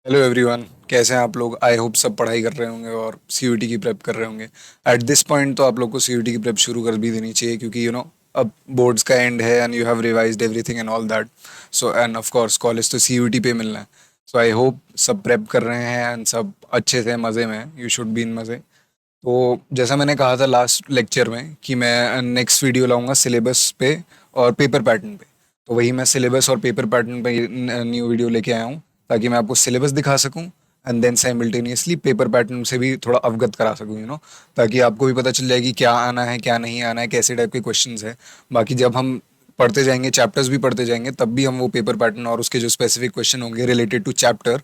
Hello everyone, कैसे हैं आप लोग? आई होप सब पढ़ाई कर रहे होंगे और सीयूईटी की प्रेप कर रहे होंगे। एट दिस पॉइंट तो आप लोग को सीयूईटी की प्रेप शुरू कर भी देनी चाहिए, क्योंकि अब बोर्ड्स का एंड है and you have revised everything and all that. So end of course college तो सीयूईटी पे मिलना है। सो आई होप सब प्रेप कर रहे हैं एंड सब अच्छे से मज़े में हैं। यू शुड बी इन मज़े। तो जैसा मैंने कहा था लास्ट लेक्चर में कि मैं नेक्स्ट वीडियो लाऊंगा सिलेबस पे और पेपर पैटर्न पे। तो वही मैं सिलेबस और पेपर पैटर्न पे न्यू वीडियो लेके आया हूँ, ताकि मैं आपको सिलेबस दिखा सकूँ and then simultaneously paper pattern से भी थोड़ा अवगत करा सकूँ, ताकि आपको भी पता चल जाए कि क्या आना है क्या नहीं आना है, कैसे टाइप के क्वेश्चंस है। बाकी जब हम पढ़ते जाएंगे, चैप्टर्स भी पढ़ते जाएंगे, तब भी हम वो पेपर पैटर्न और उसके जो स्पेसिफिक क्वेश्चन होंगे रिलेटेड टू चैप्टर,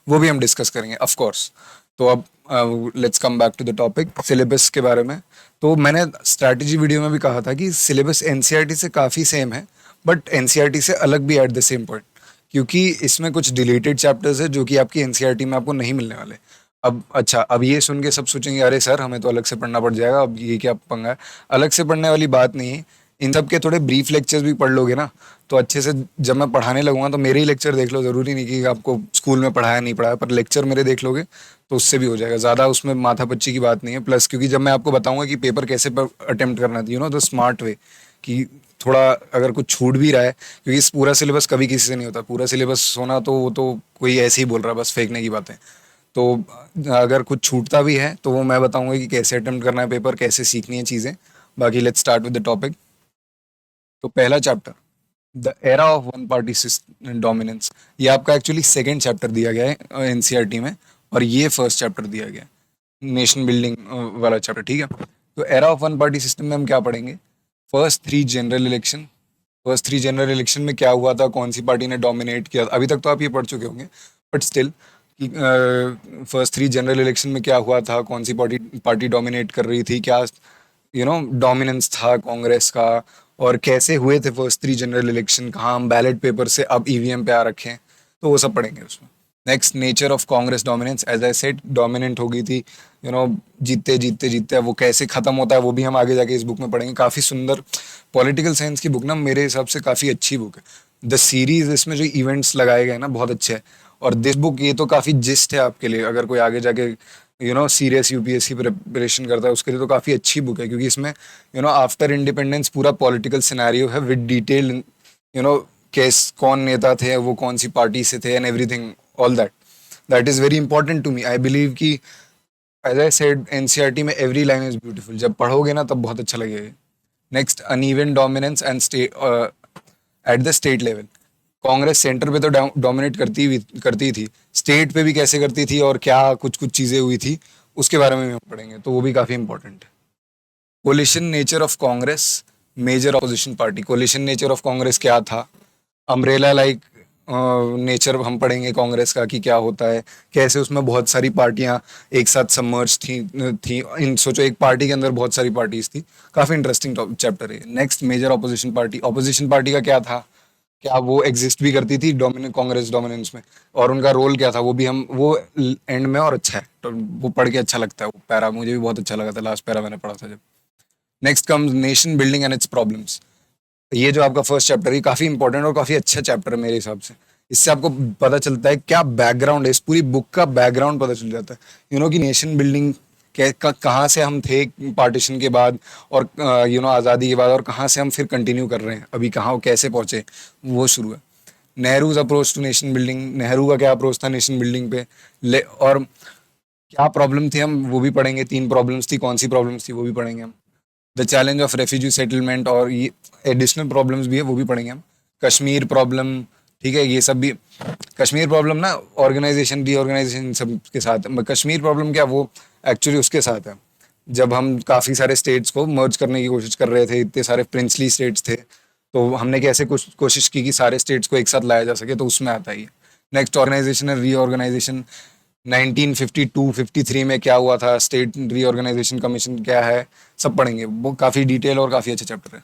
वो भी हम डिस्कस करेंगे ऑफ कोर्स। तो अब let's come back to the topic syllabus के बारे में। तो मैंने स्ट्रैटेजी वीडियो में भी कहा था कि सिलेबस एनसीईआरटी से काफ़ी सेम है, बट एनसीईआरटी से अलग भी एट द सेम पॉइंट, क्योंकि इसमें कुछ डिलीटेड चैप्टर्स है जो कि आपकी एनसीईआरटी में आपको नहीं मिलने वाले। अब अच्छा, अब ये सुन के सब सोचेंगे अरे सर हमें तो अलग से पढ़ना पड़ जाएगा, अब ये क्या पंगा है। अलग से पढ़ने वाली बात नहीं है। इन सब के थोड़े ब्रीफ लेक्चर्स भी पढ़ लोगे ना, तो अच्छे से जब मैं पढ़ाने लगूंगा तो मेरे ही लेक्चर देख लो। ज़रूरी नहीं कि आपको स्कूल में पढ़ाया नहीं पढ़ाया, पर लेक्चर मेरे देख लोगे तो उससे भी हो जाएगा। ज़्यादा उसमें माथापच्ची की बात नहीं है। प्लस क्योंकि जब मैं आपको बताऊंगा कि पेपर कैसे अटेम्प्ट करना है, द स्मार्ट वे, कि थोड़ा अगर कुछ छूट भी रहा है, क्योंकि इस पूरा सिलेबस कभी किसी से नहीं होता। पूरा सिलेबस होना तो वो तो कोई ऐसे ही बोल रहा है, बस फेंकने की बातें। तो अगर कुछ छूटता भी है तो वो मैं बताऊंगा कि कैसे अटेम्प्ट करना है पेपर, कैसे सीखनी है चीज़ें। बाकी let's start with the topic. तो पहला chapter, the era of one party dominance, ये आपका एक्चुअली सेकेंड चैप्टर दिया गया है एनसीईआरटी में, और ये फर्स्ट चैप्टर दिया गया है, नेशन बिल्डिंग वाला चैप्टर। ठीक है, तो era of one party system में हम क्या पढ़ेंगे? फर्स्ट थ्री जनरल इलेक्शन में क्या हुआ था, कौन सी पार्टी ने डोमिनेट किया। अभी तक तो आप ये पढ़ चुके होंगे, बट स्टिल कि फर्स्ट थ्री जनरल इलेक्शन में क्या हुआ था, कौन सी पार्टी पार्टी डोमिनेट कर रही थी, क्या डोमिनेंस था कांग्रेस का, और कैसे हुए थे फर्स्ट थ्री जनरल इलेक्शन, कहाँ हम बैलेट पेपर से अब ईवीएम पे आ रखे हैं। तो वो सब पढ़ेंगे उसमें। Next, nature of Congress dominance. As I said, dominant हो गई थी, यू नो जीतते जीतते जीतते। अब वो कैसे खत्म होता है वो भी हम आगे जाके इस बुक में पढ़ेंगे। काफ़ी सुंदर पॉलिटिकल साइंस की बुक ना, मेरे हिसाब से काफ़ी अच्छी बुक है। द सीरीज, इसमें जो इवेंट्स लगाए गए ना, बहुत अच्छे हैं। और दिस बुक, ये तो काफ़ी जिस्ट है आपके लिए, अगर कोई आगे जाके सीरियस यूपीएससी प्रिपरेशन करता है उसके लिए तो काफ़ी अच्छी बुक है, क्योंकि इसमें आफ्टर इंडिपेंडेंस पूरा पॉलिटिकल सिनेरियो है विद डिटेल, यू नो कैस कौन नेता थे, वो कौन सी पार्टी से थे, and everything, all that. That is very important to me. I believe कि एज आई सेड एनसीईआरटी में एवरी लाइन इज ब्यूटीफुल। जब पढ़ोगे ना तब बहुत अच्छा लगेगा। Next, uneven dominance and state at the state level. Congress centre पे तो डोमिनेट करती थी, स्टेट पे भी कैसे करती थी और क्या कुछ कुछ चीज़ें हुई थी, उसके बारे में भी हम पढ़ेंगे, तो वो भी काफ़ी इंपॉर्टेंट है। Coalition nature of Congress, major opposition party. Coalition nature of Congress क्या था? अम्ब्रेला लाइक नेचर हम पढ़ेंगे कांग्रेस का, कि क्या होता है, कैसे उसमें बहुत सारी पार्टियां एक साथ सबमर्ज थी इन सोचो एक पार्टी के अंदर बहुत सारी पार्टीज थी। काफी इंटरेस्टिंग चैप्टर है। Next, major opposition party. Opposition party का क्या था, क्या वो एग्जिस्ट भी करती थी डोमिनेंट कांग्रेस डोमिनेंस में, और उनका रोल क्या था, वो भी हम वो एंड में। और अच्छा है, तो वो पढ़ के अच्छा लगता है। वो पैरा मुझे भी बहुत अच्छा लगा था, लास्ट पैरा मैंने पढ़ा था जब। Next comes nation building and it's problems. ये जो आपका फर्स्ट चैप्टर है, काफी इंपॉर्टेंट और काफी अच्छा चैप्टर है मेरे हिसाब से। इससे आपको पता चलता है क्या बैकग्राउंड है, इस पूरी बुक का बैकग्राउंड पता चल जाता है, कि नेशन बिल्डिंग कहाँ से हम थे पार्टीशन के बाद, और आज़ादी के बाद, और कहाँ से हम फिर कंटिन्यू कर रहे हैं, अभी कहाँ कैसे पहुंचे, वो शुरू है। Nehru's approach to nation building. Nehru का क्या अप्रोच था नेशन बिल्डिंग पे, और क्या प्रॉब्लम थी हम वो भी पढ़ेंगे। तीन प्रॉब्लम्स थी, कौन सी प्रॉब्लम्स थी वो भी पढ़ेंगे हम। The challenge of refugee settlement, और ये एडिशनल प्रॉब्लम्स भी है, वो भी पढ़ेंगे हम। कश्मीर प्रॉब्लम, ठीक है, ये सब भी। कश्मीर प्रॉब्लम ना ऑर्गेनाइजेशन रीऑर्गेनाइजेशन सब के साथ है। कश्मीर प्रॉब्लम क्या, वो एक्चुअली उसके साथ है, जब हम काफ़ी सारे स्टेट्स को मर्ज करने की कोशिश कर रहे थे, इतने सारे प्रिंसली स्टेट्स थे, तो हमने कैसे कुछ कोशिश की कि सारे स्टेट्स को एक साथ लाया जा सके, तो उसमें आता ही है। Next, organisation and reorganisation. 1952-53 में क्या हुआ था, स्टेट रीऑर्गेनाइजेशन कमीशन क्या है, सब पढ़ेंगे। वो काफ़ी डिटेल और काफ़ी अच्छा चैप्टर है।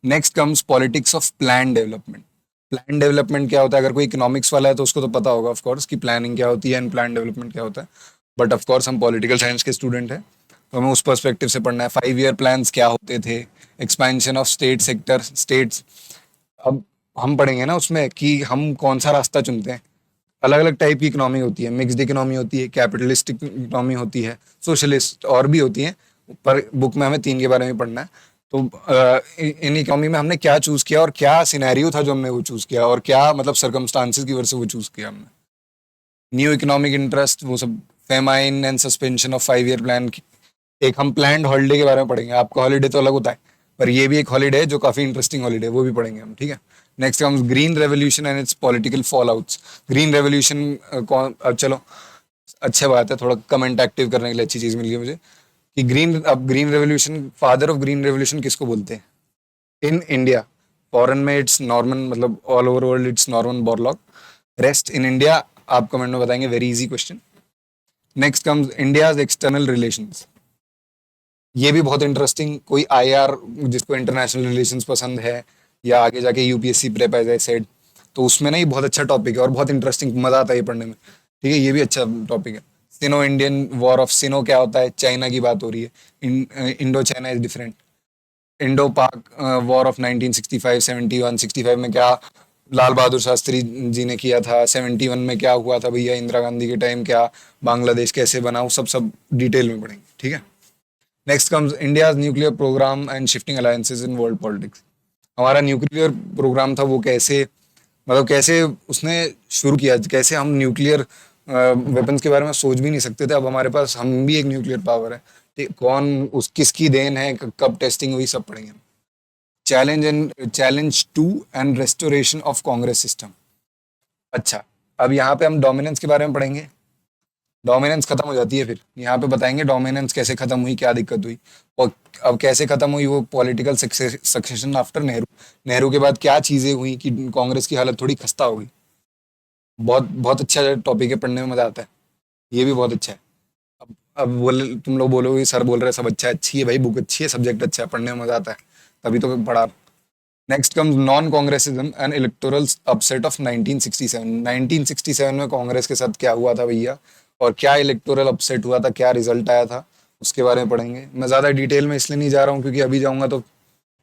Next comes politics of plan development. Plan development क्या होता है? अगर कोई इकोनॉमिक्स वाला है तो उसको तो पता होगा ऑफ कोर्स कि प्लानिंग क्या होती है एंड प्लान डेवलपमेंट क्या होता है, बट ऑफ कोर्स हम पॉलिटिकल साइंस के स्टूडेंट हैं, तो हमें उस पर्सपेक्टिव से पढ़ना है। 5 ईयर प्लान्स क्या होते थे, expansion of state sector states. अब हम पढ़ेंगे ना उसमें कि हम कौन सा रास्ता चुनते हैं। अलग अलग टाइप की इकोनॉमी होती है, मिक्स्ड इकोनॉमी होती है, कैपिटलिस्टिक इकोनॉमी होती है, सोशलिस्ट और भी होती है, पर बुक में हमें तीन के बारे में पढ़ना है। तो इन इकोनॉमी में हमने क्या चूज किया और क्या सिनेरियो था जो हमने वो चूज किया, और क्या मतलब सर्कमस्टांसेस की वजह से वो चूज किया हमने। न्यू इकोनॉमिक इंटरेस्ट, वो सब, famine and suspension of 5 year plan. एक हम प्लान्ड हॉलीडे के बारे में पढ़ेंगे। आपका हॉलीडे तो अलग होता है, पर ये भी एक हॉलीडे है जो काफी इंटरेस्टिंग हॉलीडे है, वो भी पढ़ेंगे हम, ठीक है। Next comes green revolution and its political fallouts. Green revolution कौन, अब चलो अच्छा बात है, थोड़ा कम इंटरेक्टिव करने के लिए अच्छी चीज मिल गई मुझे कि green revolution, father of green revolution किसको बोलते हैं इन इंडिया? फॉरेन में इट्स नॉर्मन, मतलब all over world it's Norman Borlaug. Rest in India आप कमेंट में बताएंगे, very easy question. Next comes India's external relations. ये भी बहुत इंटरेस्टिंग, कोई आईआर जिसको इंटरनेशनल रिलेशंस पसंद है या आगे जाके UPSC prep as I said, तो उसमें ना ये बहुत अच्छा टॉपिक है और बहुत इंटरेस्टिंग, मजा आता है ये पढ़ने में, ठीक है। ये भी अच्छा टॉपिक है। सिनो इंडियन वॉर ऑफ सिनो क्या होता है? चाइना की बात हो रही है, Indo China is different. Indo पाक वॉर ऑफ 1965, 71, 65 में क्या लाल बहादुर शास्त्री जी ने किया था, 71 में क्या हुआ था भैया इंदिरा गांधी के टाइम, क्या बांग्लादेश कैसे बना, वो सब सब डिटेल में पढ़ेंगे, ठीक है। Next comes India's nuclear programme and shifting alliances in world politics. हमारा न्यूक्लियर प्रोग्राम था, वो कैसे, मतलब कैसे उसने शुरू किया, कैसे हम न्यूक्लियर वेपन्स के बारे में सोच भी नहीं सकते थे, अब हमारे पास, हम भी एक न्यूक्लियर पावर है, ठीक, कौन उस किसकी देन है, कब टेस्टिंग हुई, सब पढ़ेंगे। Challenge to and restoration of Congress system. अच्छा, अब यहाँ पे हम डोमिनेंस के बारे में पढ़ेंगे। डोमिनेंस खत्म हो जाती है, फिर यहाँ पे बताएंगे डोमिनेंस कैसे खत्म हुई, क्या दिक्कत हुई, और अब कैसे खत्म हुई वो political succession after Nehru. Nehru के बाद क्या चीजें हुई कि कांग्रेस की हालत थोड़ी खस्ता हो गई। बहुत बहुत अच्छा टॉपिक है, पढ़ने में मजा आता है, ये भी बहुत अच्छा है। अब बोल, तुम लोग बोलोगे सर बोल रहे हैं सब अच्छा है, अच्छी है भाई, बुक अच्छी है, सब्जेक्ट अच्छा है, पढ़ने में मजा आता है, तभी तो पढ़ा। Next comes non Congressism and electoral upset of 1967। 1967 में कांग्रेस के साथ क्या हुआ था भैया, और क्या इलेक्टोरल अपसेट हुआ था, क्या रिजल्ट आया था, उसके बारे में पढ़ेंगे। मैं ज्यादा डिटेल में इसलिए नहीं जा रहा हूँ क्योंकि अभी जाऊंगा तो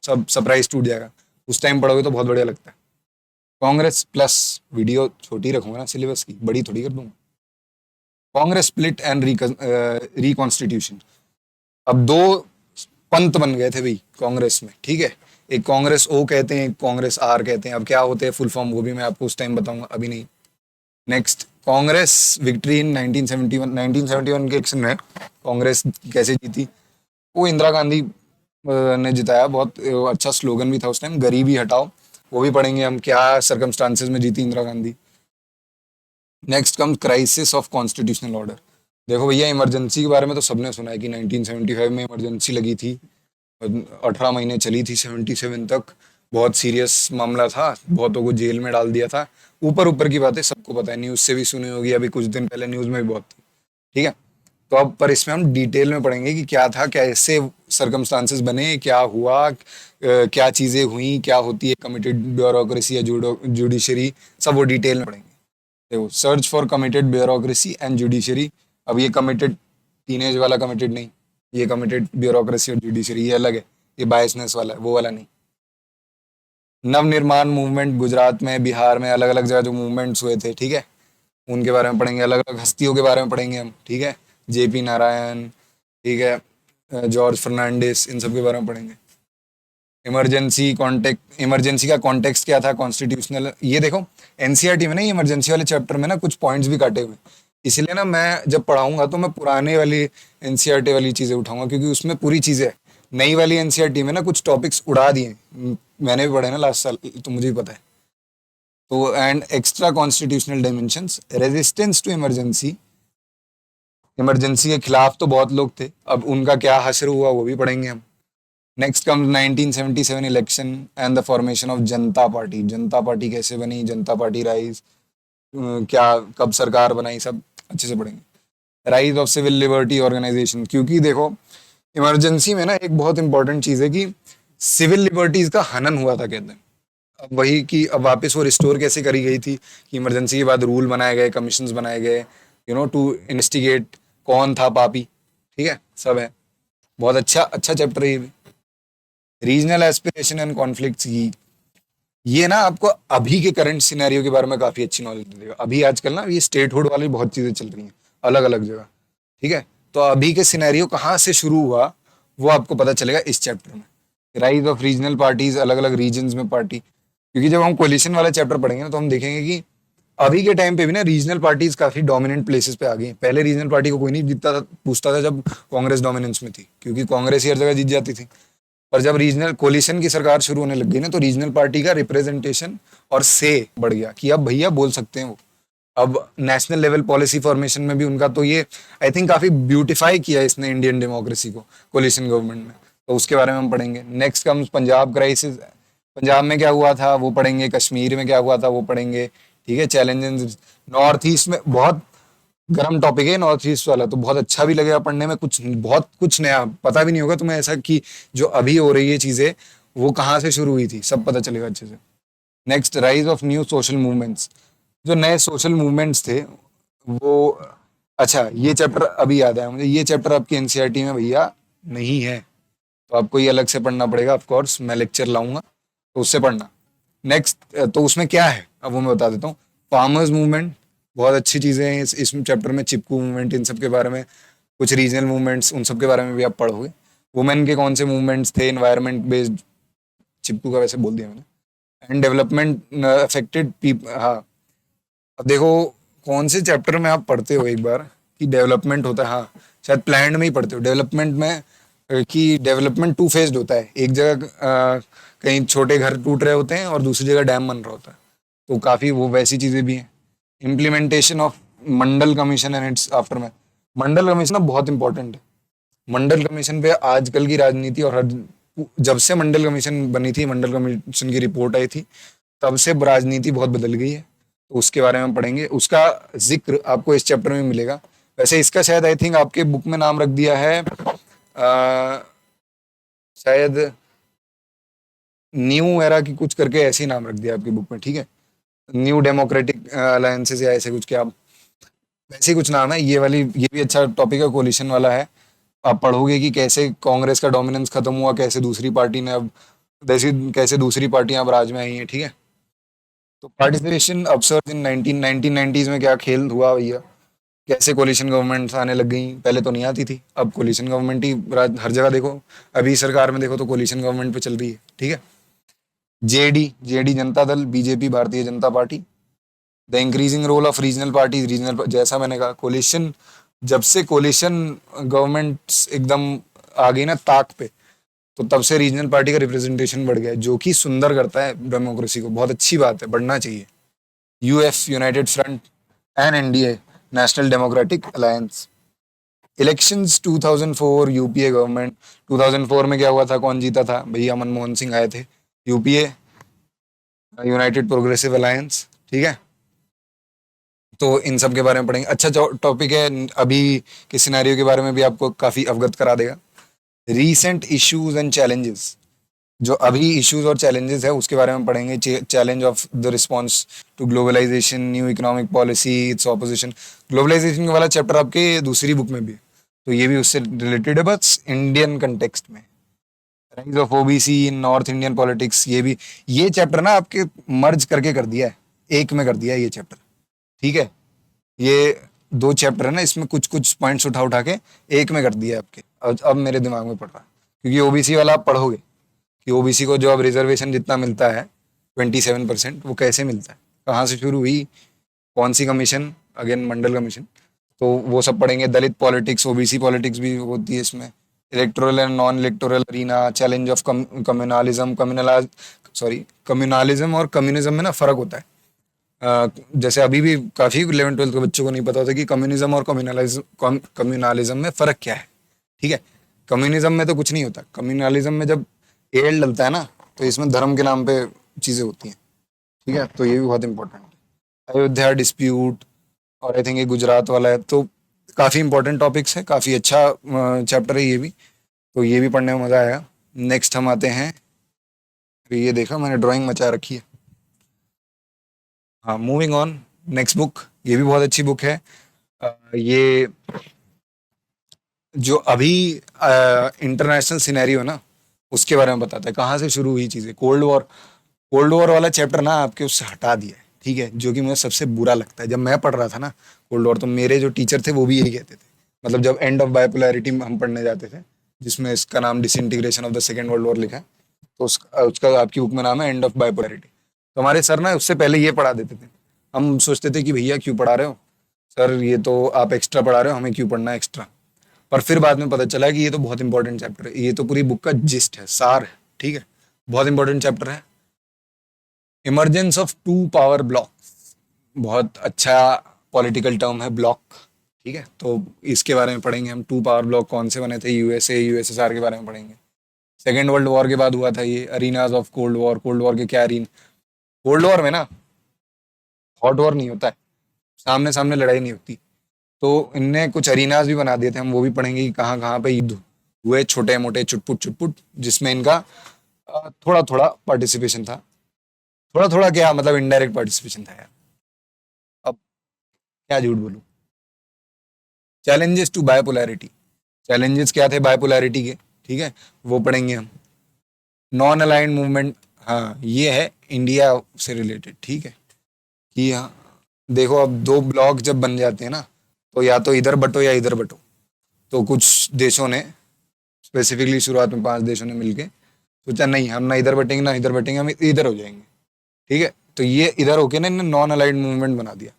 सब सरप्राइज टूट जाएगा, उस टाइम पढ़ोगे तो बहुत बढ़िया लगता है। कांग्रेस प्लस, वीडियो छोटी रखूंगा ना सिलेबस की, बड़ी थोड़ी कर दूंगा। Congress split and reconstitution. अब दो पंथ बन गए थे भाई कांग्रेस में, ठीक है। एक कांग्रेस ओ कहते हैं, एक कांग्रेस आर कहते हैं, अब क्या होते हैं फुल फॉर्म वो भी मैं आपको उस टाइम बताऊंगा, अभी नहीं। Next, Congress victory in 1971। 1971 के इलेक्शन में कांग्रेस कैसे जीती? वो इंदिरा गांधी ने जिताया, बहुत अच्छा स्लोगन भी था उस टाइम, गरीबी हटाओ, वो भी पढ़ेंगे हम, क्या सर्कमस्टांसेस में जीती Indira Gandhi. Next come crisis of constitutional order. देखो भैया, इमरजेंसी के बारे में तो सबने सुना है कि 1975 में इमरजेंसी लगी थी, 18 महीने चली थी, 77 तक, बहुत सीरियस मामला था, बहुतों को जेल में डाल दिया था। ऊपर ऊपर की बातें सबको पता है, न्यूज से भी सुनी होगी, अभी कुछ दिन पहले न्यूज में भी बहुत थी, ठीक है। तो अब पर इसमें हम डिटेल में पढ़ेंगे कि क्या था, कैसे सर्कमस्टांसेस बने, क्या हुआ, क्या चीजें हुई, क्या होती है कमिटेड ब्यूरोक्रेसी या जुडिशरी, सब वो डिटेल में पढ़ेंगे। देखो, search for committed bureaucracy and judiciary. अब ये कमिटेड टीनेज वाला कमिटेड नहीं, ये कमिटेड ब्यूरोक्रेसी और जुडिशरी ये अलग है, ये बायसनेस वाला है, वो वाला नहीं। नवनिर्माण मूवमेंट गुजरात में, बिहार में, अलग अलग जगह जो मूवमेंट्स हुए थे, ठीक है, उनके बारे में पढ़ेंगे। अलग अलग हस्तियों के बारे में पढ़ेंगे हम, ठीक है, जेपी नारायण, ठीक है, जॉर्ज फर्नांडिस, इन सब के बारे में पढ़ेंगे। इमरजेंसी का कॉन्टेक्स्ट क्या था, कॉन्स्टिट्यूशनल, ये देखो एनसीईआरटी में ना, ये इमरजेंसी वाले चैप्टर में ना कुछ पॉइंट्स भी काटे हुए, इसलिए ना मैं जब पढ़ाऊंगा तो मैं पुराने वाली एनसीईआरटी वाली चीजें उठाऊंगा क्योंकि उसमें पूरी चीजें है। नई वाली एनसीईआरटी में ना कुछ टॉपिक्स उड़ा दिए, मैंने भी पढ़े ना लास्ट साल, तो मुझे भी पता है। तो and extra constitutional dimensions, resistance to emergency. Emergency के खिलाफ तो बहुत लोग थे, अब उनका क्या हश्र हुआ वो भी पढ़ेंगे हम। Next comes 1977 election and the formation of Janata party. Janata party कैसे बनी, जनता पार्टी राइज, क्या कब सरकार बनाई, सब अच्छे से पढ़ेंगे। Rise of civil liberty organisation, क्योंकि देखो इमरजेंसी में ना एक बहुत इंपॉर्टेंट चीज है कि सिविल लिबर्टीज का हनन हुआ था कहते हैं। अब वही कि अब वापस वो रिस्टोर कैसे करी गई थी कि इमरजेंसी के बाद रूल बनाए गए, कमीशंस बनाए गए, टू इन्वेस्टिगेट कौन था पापी, ठीक है, सब है। बहुत अच्छा अच्छा चैप्टर है ये भी। रीजनल एस्पिरेशन एंड कॉन्फ्लिक्ट्स की, ये ना आपको अभी के करंट सिनेरियो के बारे में काफी अच्छी नॉलेज देगा। अभी आजकल ना ये स्टेटहुड वाली बहुत चीजें चल रही हैं अलग अलग जगह, ठीक है। तो अभी के सिनेरियो कहाँ से शुरू हुआ वो आपको पता चलेगा इस चैप्टर में। राइज ऑफ रीजनल पार्टीज, अलग अलग रीजन्स में पार्टी, क्योंकि जब हम कोलिशन वाला चैप्टर पढ़ेंगे ना तो हम देखेंगे कि अभी के टाइम पे भी ना रीजनल पार्टीज काफी डोमिनेंट प्लेसेस पे आ गई हैं। पहले रीजनल पार्टी को कोई नहीं जीतता था, पूछता था जब कांग्रेस डोमिनेंस में थी, क्योंकि कांग्रेस ही हर जगह जीत जाती थी। और जब रीजनल कोलिशन की सरकार शुरू होने लग गई ना तो रीजनल पार्टी का रिप्रेजेंटेशन और से बढ़ गया कि अब भैया बोल सकते हैं वो। अब नेशनल लेवल पॉलिसी फॉर्मेशन में भी उनका तो ये आई थिंक काफी ब्यूटिफाई किया इसने इंडियन डेमोक्रेसी को कोलिशन गवर्नमेंट में। तो उसके बारे में हम पढ़ेंगे। Next comes Punjab crisis, Punjab में क्या हुआ था वो पढ़ेंगे, कश्मीर में क्या हुआ था वो पढ़ेंगे, ठीक है। चैलेंजेस नॉर्थ ईस्ट में, बहुत गर्म टॉपिक है नॉर्थ ईस्ट वाला, तो बहुत अच्छा भी लगेगा पढ़ने में, कुछ बहुत कुछ नया पता भी नहीं होगा तुम्हें ऐसा कि जो अभी हो रही है चीजें वो कहाँ से शुरू हुई थी, सब पता चलेगा अच्छे से। Next rise of new social movements, जो नए सोशल मूवमेंट्स थे वो, अच्छा ये चैप्टर अभी याद आया मुझे, ये चैप्टर आपकी एनसीईआरटी में भैया नहीं है, तो आपको ये अलग से पढ़ना पड़ेगा। ऑफ कोर्स मैं लेक्चर लाऊंगा तो उससे पढ़ना। नेक्स्ट तो उसमें क्या है अब वो मैं बता देता हूँ। फार्मर्स मूवमेंट, बहुत अच्छी चीजें हैं इस चैप्टर में, चिपकू मूवमेंट, इन सब के बारे में, कुछ रीजनल मूवमेंट्स उन सब के बारे में भी आप पढ़ोगे। वुमेन के कौन से मूवमेंट्स थे, एनवायरमेंट बेस्ड, चिपकू का वैसे बोल दिया मैंने। एंड डेवलपमेंट अफेक्टेड पीपल, हाँ। अब देखो कौन से चैप्टर में आप पढ़ते हो एक बार कि डेवलपमेंट होता है, हाँ शायद प्लान में ही पढ़ते हो डेवलपमेंट में, कि डेवलपमेंट टू फेज्ड होता है। एक जगह कहीं छोटे घर टूट रहे होते हैं और दूसरी जगह डैम बन रहा होता है, तो काफी वो वैसी चीजें भी हैं। Implementation of Mandal commission and it's after में, मंडल कमीशन ना बहुत इंपॉर्टेंट है। मंडल कमीशन पे आजकल की राजनीति और जब से मंडल कमीशन बनी थी, मंडल कमीशन की रिपोर्ट आई थी, तब से राजनीति बहुत बदल गई है। तो उसके बारे में पढ़ेंगे, उसका जिक्र आपको इस चैप्टर में मिलेगा। वैसे इसका शायद आई थिंक आपके बुक में नाम रख दिया है शायद न्यू एरा की कुछ करके ऐसे ही नाम रख दिया आपकी बुक में, ठीक है। न्यू डेमोक्रेटिक अलायंसेस या ऐसे कुछ, क्या वैसे ही कुछ नाम है। ये वाली ये भी अच्छा टॉपिक है, कोलिशन वाला है। आप पढ़ोगे कि कैसे कांग्रेस का डोमिनेंस खत्म हुआ, कैसे दूसरी पार्टी ने अब जैसे कैसे दूसरी पार्टियां अब राज में आई हैं, ठीक है। तो पार्टिसिपेशन अवसर इन 1990s में क्या खेल हुआ भैया, कैसे कोलिशन गवर्नमेंट्स आने लग गई, पहले तो नहीं आती थी, अब कोलिशन गवर्नमेंट ही हर जगह देखो। अभी सरकार में देखो तो कोलिशन गवर्नमेंट पे चल रही है, ठीक है। JD, JD Janata Dal, BJP Bharatiya Janata Party. The increasing role of regional parties, regional, जैसा मैंने कहा कोलिशन, जब से कोलिशन गवर्नमेंट्स एकदम आ गई ना ताक पे, तो तब से रीजनल पार्टी का रिप्रेजेंटेशन बढ़ गया है, जो कि सुंदर करता है डेमोक्रेसी को, बहुत अच्छी बात है, बढ़ना चाहिए। UF United front end NDA national democratic alliance. Elections 2004 UPA government, 2004 में क्या हुआ था, कौन जीता था भैया, मनमोहन सिंह आए थे। यूपीए यूनाइटेड प्रोग्रेसिव अलायंस, ठीक है। तो इन सब के बारे में पढ़ेंगे, अच्छा टॉपिक है, अभी के सिनेरियो के बारे में भी आपको काफी अवगत करा देगा। रीसेंट इश्यूज एंड चैलेंजेस, जो अभी इश्यूज और चैलेंजेस है उसके बारे में पढ़ेंगे। Challenge of the response to globalisation, new economic policy, its opposition. Globalisation वाला चैप्टर आपके दूसरी बुक में भी है, तो ये भी उससे रिलेटेड है, बस इंडियन कंटेक्स्ट में। Rise of OBC in north Indian politics, ये भी, ये चैप्टर ना आपके मर्ज करके कर दिया है, एक में कर दिया है ये चैप्टर, ठीक है। ये दो चैप्टर है ना, इसमें कुछ कुछ पॉइंट्स उठा उठा के एक में कर दिया है आपके। अब मेरे दिमाग में पड़ रहा है, क्योंकि ओबीसी वाला आप पढ़ोगे कि ओबीसी को जो अब रिजर्वेशन जितना मिलता है 27%, वो कैसे मिलता है, कहाँ से शुरू हुई, कौन सी कमीशन, अगेन मंडल कमीशन, तो वो सब पढ़ेंगे। दलित पॉलिटिक्स, ओबीसी पॉलिटिक्स भी होती है इसमें। Electoral and non electoral arena, challenge of communalism, communalism और कम्युनिज्म में ना फर्क होता है। जैसे अभी भी काफी 11वीं 12वीं के बच्चों को नहीं पता होता कि कम्युनिज्म और कम्युनलिज्म में फर्क क्या है, ठीक है। कम्युनिज्म में तो कुछ नहीं होता, कम्युनलिज्म में जब एड डलता है ना तो इसमें धर्म के नाम पे चीजें होती हैं, ठीक है। तो ये भी बहुत इंपॉर्टेंट है। अयोध्या डिस्प्यूट, और आई थिंक ये गुजरात वाला है, तो काफी इंपॉर्टेंट टॉपिक्स है, काफी अच्छा चैप्टर है ये भी, तो ये भी पढ़ने में मजा आया। नेक्स्ट हम आते हैं, ये देखा मैंने ड्राइंग मचा रखी है, हाँ मूविंग ऑन। नेक्स्ट बुक, ये भी बहुत अच्छी बुक है। ये जो अभी इंटरनेशनल सिनेरियो ना उसके बारे में बताता है, कहाँ से शुरू हुई चीजें, कोल्ड वॉर, कोल्ड वॉर वाला चैप्टर ना आपके उससे हटा दिया है, ठीक है, जो कि मुझे सबसे बुरा लगता है। जब मैं पढ़ रहा था ना कोल्ड वॉर, तो मेरे जो टीचर थे वो भी यही कहते थे। मतलब जब एंड ऑफ बाइपोलैरिटी हम पढ़ने जाते थे, जिसमें इसका नाम disintegration of the second world war लिखा है, तो उसका आपकी बुक में नाम है एंड ऑफ बाइपोलैरिटी। तो हमारे सर ना उससे पहले ये पढ़ा देते थे। हम सोचते थे कि भैया क्यों पढ़ा रहे हो सर, ये तो आप एक्स्ट्रा पढ़ा रहे हो, हमें क्यों पढ़ना है एक्स्ट्रा। पर फिर बाद में पता चला कि ये तो बहुत इंपॉर्टेंट चैप्टर है, ये तो पूरी बुक का जिस्ट है, सार है, ठीक है, बहुत इंपॉर्टेंट चैप्टर है। Emergence of two power bloc, बहुत अच्छा पॉलिटिकल टर्म है ब्लॉक, ठीक है। तो इसके बारे में पढ़ेंगे हम, टू पावर ब्लॉक कौन से बने थे, यूएसए यूएसएसआर के बारे में पढ़ेंगे। सेकेंड वर्ल्ड वॉर के बाद हुआ था ये, arenas of cold war, cold war के क्या अरीन। कोल्ड वॉर में ना हॉट वॉर नहीं होता है, सामने सामने लड़ाई नहीं होती, तो इनने कुछ अरीनाज भी बना दिए थे, हम वो भी पढ़ेंगे कि कहाँ कहाँ पे युद्ध हुए, छोटे मोटे चुटपुट चुटपुट, जिसमें इनका थोड़ा थोड़ा पार्टिसिपेशन था। थोड़ा थोड़ा क्या मतलब, इनडायरेक्ट पार्टिसिपेशन था यार, अब क्या झूठ बोलूं। चैलेंजेस टू बायोपोलैरिटी, चैलेंजेस क्या थे बायोपोलैरिटी के, ठीक है, वो पढ़ेंगे हम। नॉन अलाइंड मूवमेंट, हाँ ये है इंडिया से रिलेटेड, ठीक है, कि हाँ देखो अब दो ब्लॉक जब बन जाते हैं ना, तो या तो इधर बटो या इधर बटो। तो कुछ देशों ने, स्पेसिफिकली शुरुआत में 5 देशों ने मिलके सोचा नहीं, हम ना इधर बटेंगे ना इधर बटेंगे, हम इधर हो जाएंगे, ठीक है। तो ये इधर होके ना इन्होंने नॉन अलाइड मूवमेंट बना दिया।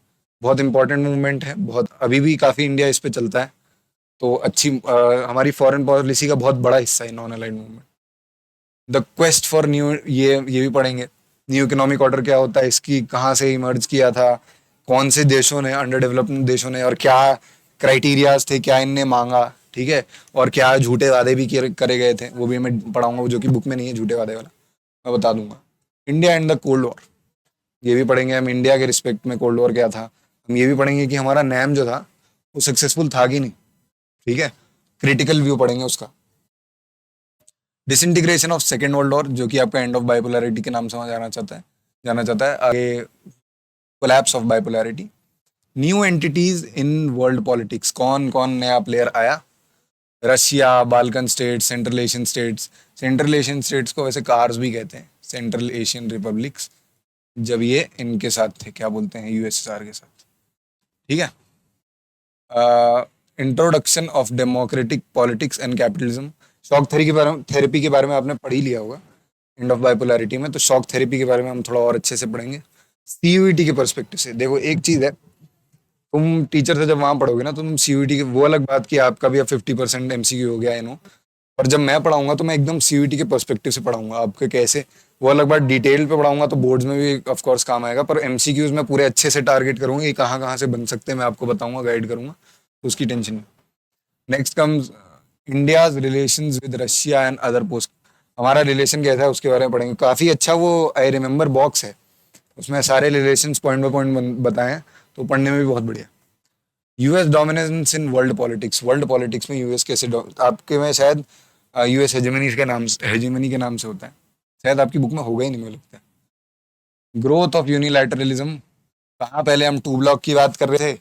बहुत इंपॉर्टेंट मूवमेंट है, बहुत अभी भी काफ़ी इंडिया इस पे चलता है। तो अच्छी हमारी फॉरेन पॉलिसी का बहुत बड़ा हिस्सा है non allied movement. The quest for new, ये भी पढ़ेंगे। न्यू इकोनॉमिक ऑर्डर क्या होता है, इसकी कहाँ से इमर्ज किया था, कौन से देशों ने, अंडर डेवलप्ड देशों ने, और क्या क्राइटेरियाज थे, क्या इनने मांगा, ठीक है, और क्या झूठे वादे भी करे गए थे, वो भी मैं पढ़ाऊंगा, जो कि बुक में नहीं है झूठे वादे वाला, मैं बता दूंगा। India and the cold war, ये भी पढ़ेंगे हम, इंडिया के रिस्पेक्ट में कोल्ड वॉर क्या था। हम ये भी पढ़ेंगे कि हमारा नैम जो था वो सक्सेसफुल था कि नहीं, ठीक है, क्रिटिकल व्यू पढ़ेंगे उसका। Disintegration of second world war, जो कि आपका एंड ऑफ बाइपोलैरिटी के नाम से जाना चाहता है आगे। Collapse of bipolarity, new entities in world politics, कौन कौन नया प्लेयर आया, Russia, Balkan states, central Asian states. Central Asian states को वैसे कार्स भी कहते हैं, सेंट्रल एशियन रिपब्लिक्स, जब ये इनके साथ थे, क्या बोलते हैं, यूएसएसआर के साथ, ठीक है। Introduction of democratic politics and capitalism, shock therapy के बारे में आपने पढ़ ही लिया होगा एंड ऑफ बाइपोलैरिटी में, तो शॉक थेरेपी के बारे में हम थोड़ा और अच्छे से पढ़ेंगे सीयूईटी के पर्सपेक्टिव से। देखो एक चीज़ है, तुम टीचर से जब वहाँ पढ़ोगे ना, तो तुम सीयूईटी के, वो अलग बात कि आपका भी अब 50% एमसीक्यू हो गया है नो, पर जब मैं पढ़ाऊंगा तो मैं एकदम सीयूईटी के पर्सपेक्टिव से पढ़ाऊंगा आपके, कैसे, वो अलग बात डिटेल पे पढ़ाऊंगा तो बोर्ड्स में भी ऑफ कोर्स काम आएगा, पर एमसीक्यूज में पूरे अच्छे से टारगेट करूंगा कि कहाँ कहाँ से बन सकते हैं, मैं आपको बताऊंगा, गाइड करूंगा, तो उसकी टेंशन नहीं। Next comes India's relations with Russia and other post, हमारा रिलेशन कैसा है उसके बारे में पढ़ेंगे। काफ़ी अच्छा वो आई रिमेंबर बॉक्स है, उसमें सारे रिलेशंस पॉइंट बाय पॉइंट बताए हैं, तो पढ़ने में भी बहुत बढ़िया। यूएस डोमिनेंस इन वर्ल्ड पॉलिटिक्स, वर्ल्ड पॉलिटिक्स में यूएस कैसे आपके में शायद यूएस हेजेमनी के नाम से होता है, शायद आपकी बुक में होगा ही नहीं मुझे लगता है। ग्रोथ ऑफ यूनिलैटरलिज्म, कहाँ पहले हम टू ब्लॉक की बात कर रहे थे,